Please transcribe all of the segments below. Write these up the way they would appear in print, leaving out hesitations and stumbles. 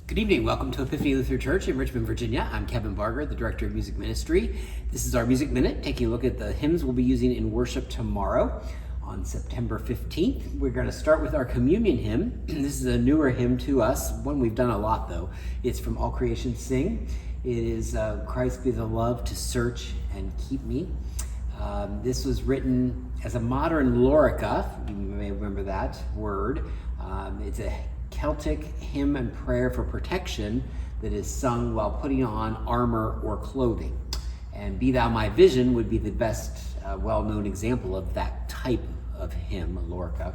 Good evening. Welcome to Epiphany Lutheran Church in Richmond, Virginia. I'm Kevin Barger, the Director of Music Ministry. This is our Music Minute, taking a look at the hymns we'll be using in worship tomorrow on September 15th. We're going to start with our communion hymn. This is a newer hymn to us, one we've done a lot though. It's from All Creation Sing. It is Christ be the love to search and keep me. This was written as a modern lorica. You may remember that word. It's a Celtic hymn and prayer for protection that is sung while putting on armor or clothing. And Be Thou My Vision would be the best well-known example of that type of hymn, lorica.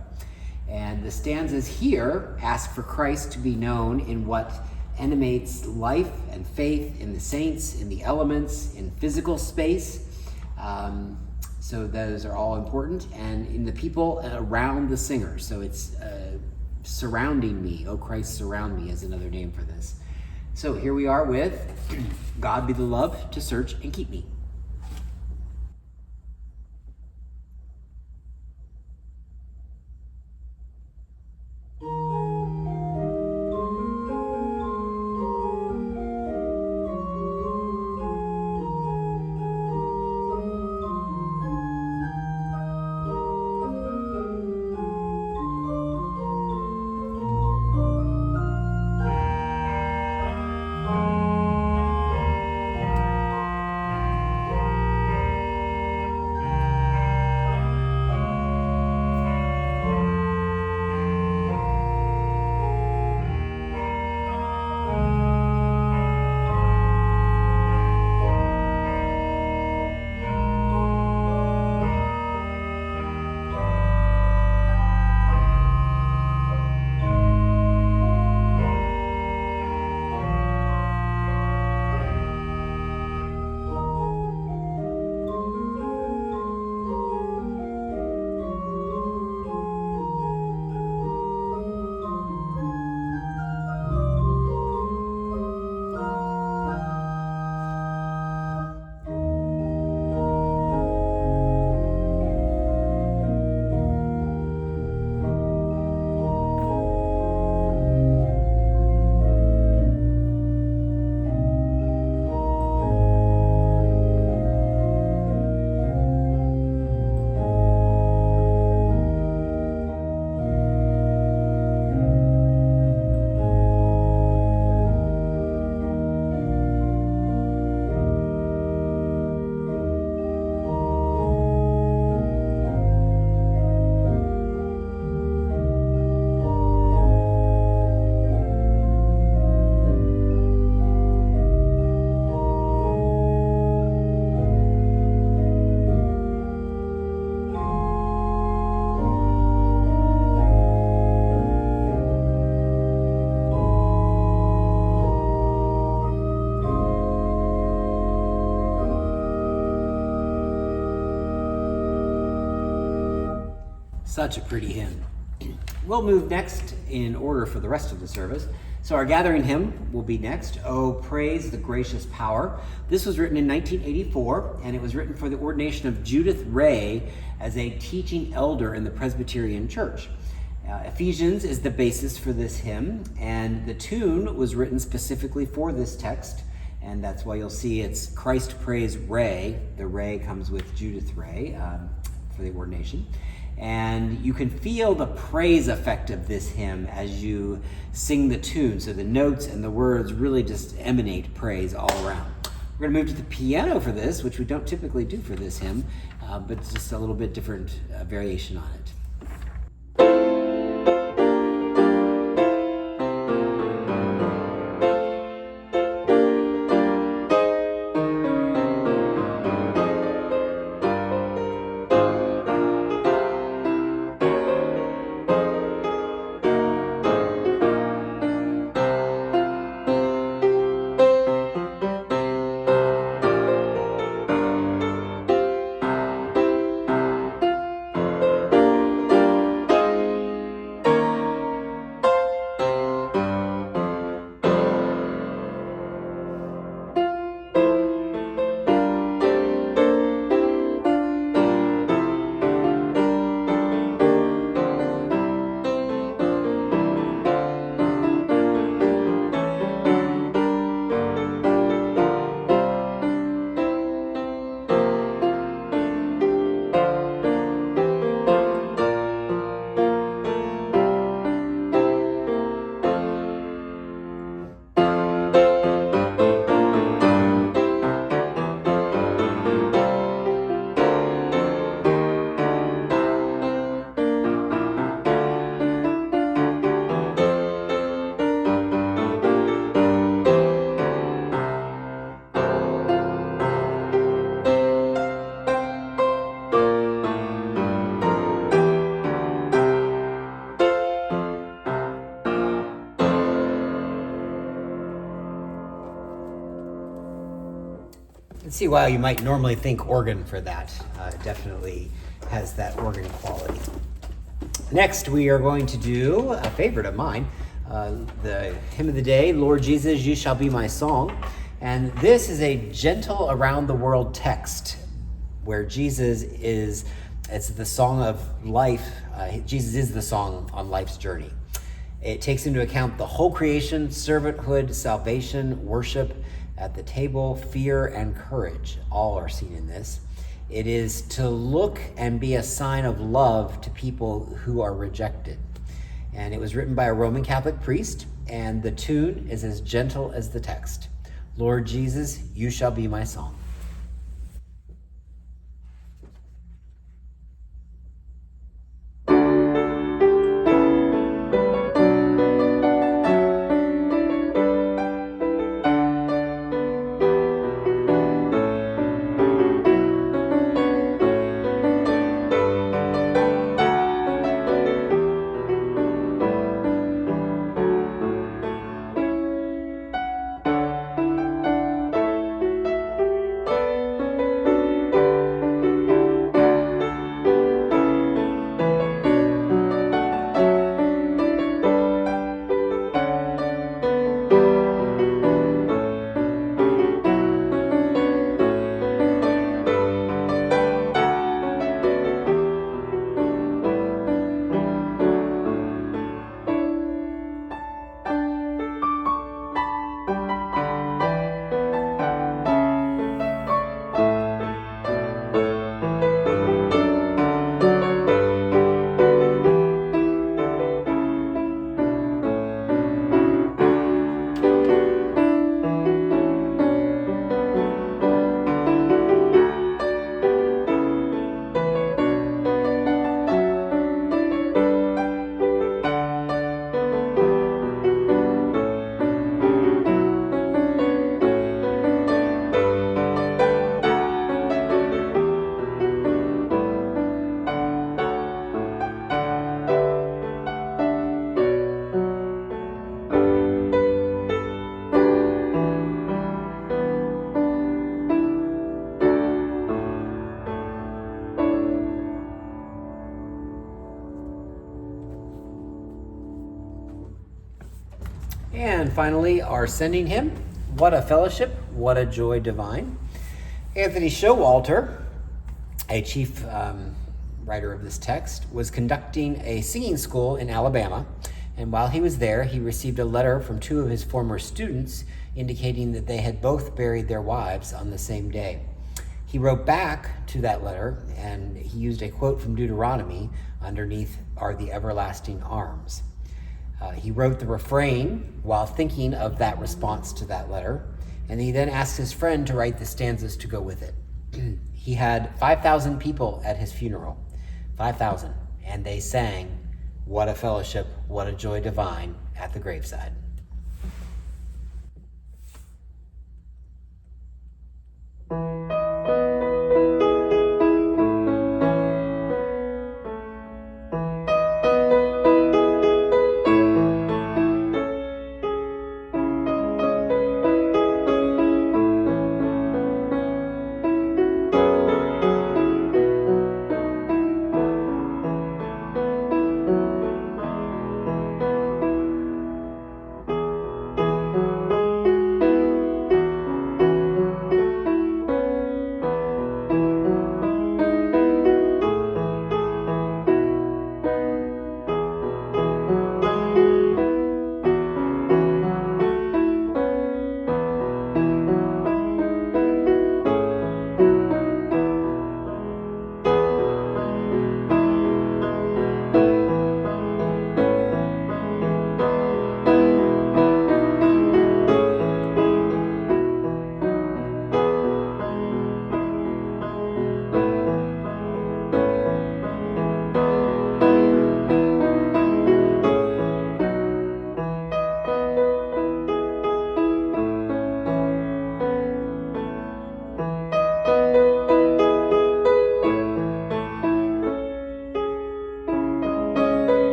And the stanzas here ask for Christ to be known in what animates life and faith in the saints, in the elements, in physical space. So those are all important, and in the people around the singer. So it's surrounding me. Oh, Christ, surround me is another name for this. So here we are with God be the love to search and keep me. Such a pretty hymn. We'll move next in order for the rest of the service. So our gathering hymn will be next, Oh, Praise the Gracious Power. This was written in 1984, and it was written for the ordination of Judith Ray as a teaching elder in the Presbyterian Church. Ephesians is the basis for this hymn, and the tune was written specifically for this text, and that's why you'll see it's Christ Praise Ray. The Ray comes with Judith Ray for the ordination. And you can feel the praise effect of this hymn as you sing the tune. So the notes and the words really just emanate praise all around. We're going to move to the piano for this, which we don't typically do for this hymn, but it's just a little bit different variation on it. see why you might normally think organ for that. It definitely has that organ quality. Next, we are going to do a favorite of mine, the hymn of the day, Lord Jesus, You Shall Be My Song. And this is a gentle around the world text where it's the song of life. Jesus is the song on life's journey. It takes into account the whole creation, servanthood, salvation, worship, at the table, fear, and courage. All are seen in this. It is to look and be a sign of love to people who are rejected. And it was written by a Roman Catholic priest, and the tune is as gentle as the text. Lord Jesus, You Shall Be My Song. And finally, our sending hymn, What a Fellowship, What a Joy Divine. Anthony Showalter, a chief writer of this text, was conducting a singing school in Alabama. And while he was there, he received a letter from two of his former students indicating that they had both buried their wives on the same day. He wrote back to that letter, and he used a quote from Deuteronomy. Underneath are the everlasting arms. He wrote the refrain while thinking of that response to that letter, and he then asked his friend to write the stanzas to go with it. He had 5,000 people at his funeral, 5,000, and they sang, What a Fellowship, What a Joy Divine at the graveside.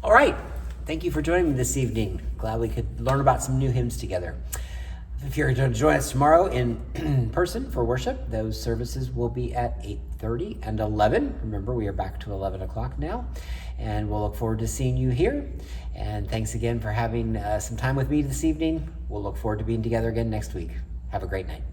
All right. Thank you for joining me this evening. Glad we could learn about some new hymns together. If you're going to join us tomorrow in person for worship, those services will be at 8:30 and 11. Remember, we are back to 11 o'clock now, and we'll look forward to seeing you here. And thanks again for having some time with me this evening. We'll look forward to being together again next week. Have a great night.